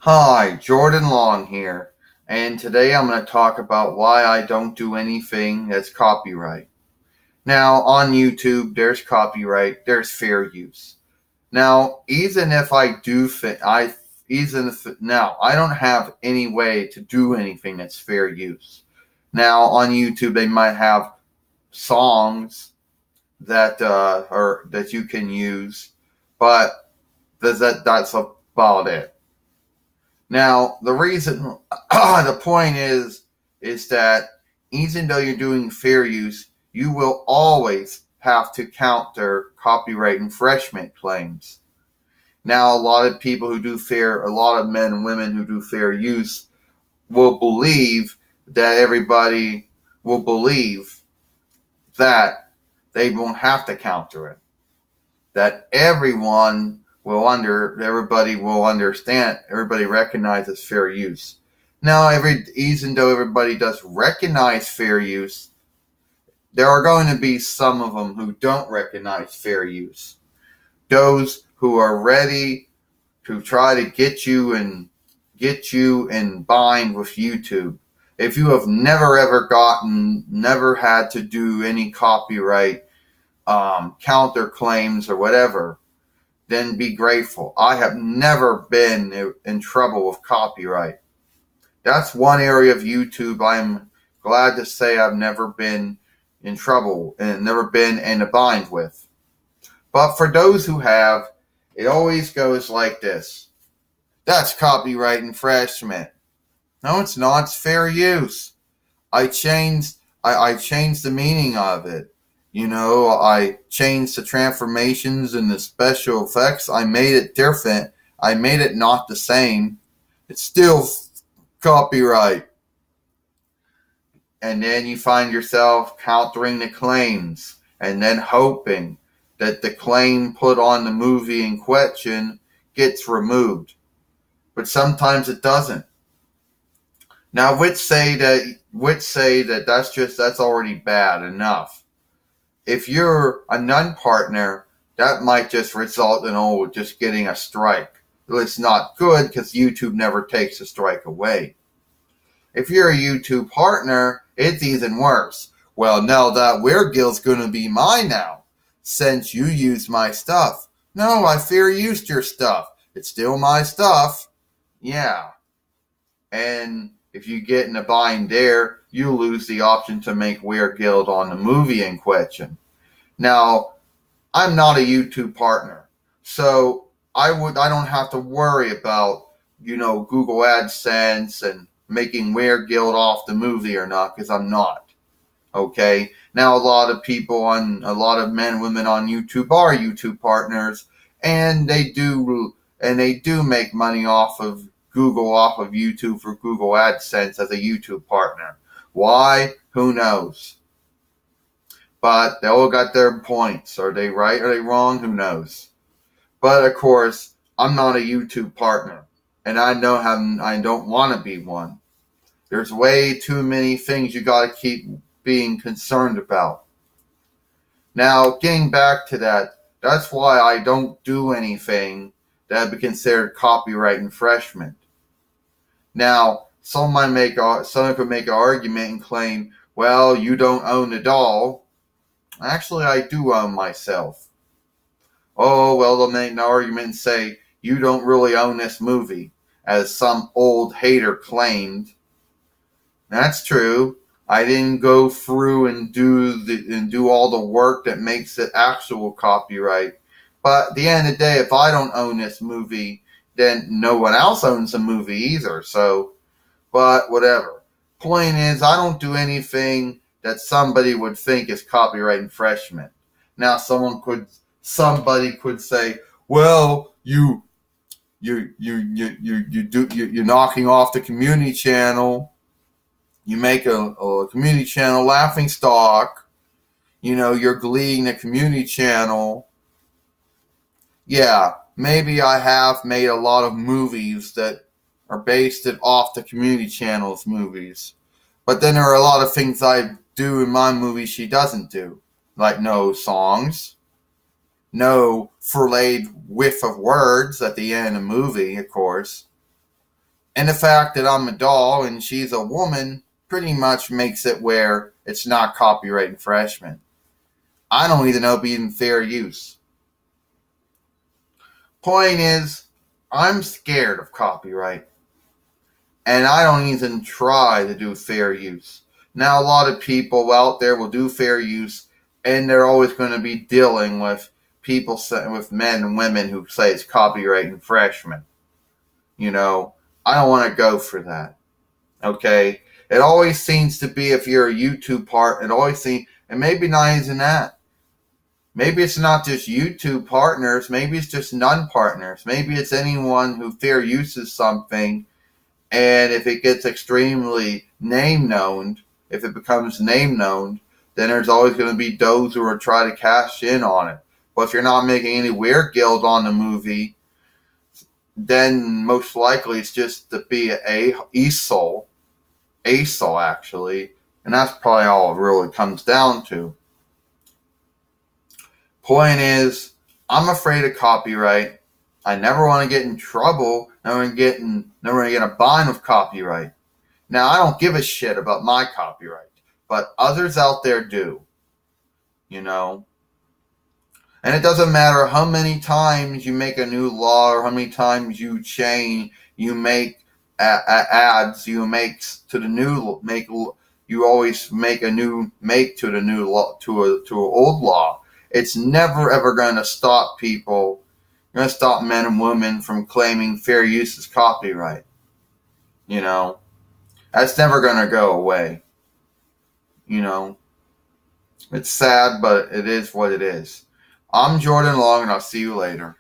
Hi, Jordan Long here, and today I'm going to talk about why I don't do anything that's copyright. Now, on YouTube, there's copyright, there's fair use. Now, even if I do, now I don't have any way to do anything that's fair use. Now, on YouTube, they might have songs that you can use, but that's about it. Now, the point is that even though you're doing fair use, you will always have to counter copyright infringement claims. Now, a lot of men and women who do fair use will believe that everybody will believe that they won't have to counter it. That everybody will understand, everybody recognizes fair use. Now, even though everybody does recognize fair use, there are going to be some of them who don't recognize fair use. Those who are ready to try to get you in bind with YouTube. If you have never had to do any copyright counterclaims or whatever, then be grateful. I have never been in trouble with copyright. That's one area of YouTube I'm glad to say I've never been in trouble and never been in a bind with. But for those who have, it always goes like this. That's copyright infringement. No, it's not. It's fair use. I changed the meaning of it. I changed the transformations and the special effects. I made it different. I made it not the same. It's still copyright. And then you find yourself countering the claims and then hoping that the claim put on the movie in question gets removed. But sometimes it doesn't. Now, which say that that's already bad enough. If you're a non-partner, that might just result in just getting a strike. Well, it's not good because YouTube never takes a strike away. If you're a YouTube partner, it's even worse. Well, now that Weird Guild's going to be mine now, since you used my stuff. No, I fair used your stuff. It's still my stuff. Yeah. And if you get in a bind there, you lose the option to make Weird Guild on the movie in question. Now, I'm not a YouTube partner, so I don't have to worry about, Google AdSense and making Weird Guild off the movie or not, because I'm not. Okay? Now, a lot of men and women on YouTube are YouTube partners, and they do make money off of YouTube for Google AdSense as a YouTube partner. Why? Who knows? But they all got their points. Are they right? Are they wrong? Who knows? But of course, I'm not a YouTube partner, and I don't want to be one. There's way too many things you got to keep being concerned about. Now, getting back to that, that's why I don't do anything that would be considered copyright infringement. Now, someone could make an argument and claim, well, you don't own the doll. Actually, I do own myself. Oh, well, they'll make an argument and say, you don't really own this movie, as some old hater claimed. That's true. I didn't go through and do all the work that makes it actual copyright. But at the end of the day, if I don't own this movie, then no one else owns the movie either. So, but whatever. Point is, I don't do anything that somebody would think is copyright infringement. Now, somebody could say, well, you're knocking off the community channel. You make a community channel laughing stock. You're gleeing the community channel. Yeah, maybe I have made a lot of movies that are based off the community channel's movies. But then there are a lot of things I do in my movies she doesn't do. Like no songs, no furlayed whiff of words at the end of the movie, of course. And the fact that I'm a doll and she's a woman pretty much makes it where it's not copyright infringement. I don't even know if it's even fair use. Point is, I'm scared of copyright. And I don't even try to do fair use. Now, a lot of people out there will do fair use, and they're always going to be dealing with people, with men and women who say it's copyright infringement. You know, I don't want to go for that. Okay? It always seems to be, if you're a YouTube part, it always seems, and maybe not even that. Maybe it's not just YouTube partners. Maybe it's just non-partners. Maybe it's anyone who fair uses something. And if it gets extremely name known, if it becomes name known, then there's always going to be those who are trying to cash in on it. But if you're not making any weird guild on the movie, then most likely it's just to be a ASOL actually, and that's probably all it really comes down to. Point is, I'm afraid of copyright. I never want to get in trouble. Never want to get in a bind with copyright. Now, I don't give a shit about my copyright, but others out there do. You know? And it doesn't matter how many times you make a new law or how many times you make ads, you make to the new, you always make a new make to the new law, to an old law. It's never ever going to stop people. You're going to stop men and women from claiming fair use as copyright. You know, that's never going to go away. You know, it's sad, but it is what it is. I'm Jordan Long, and I'll see you later.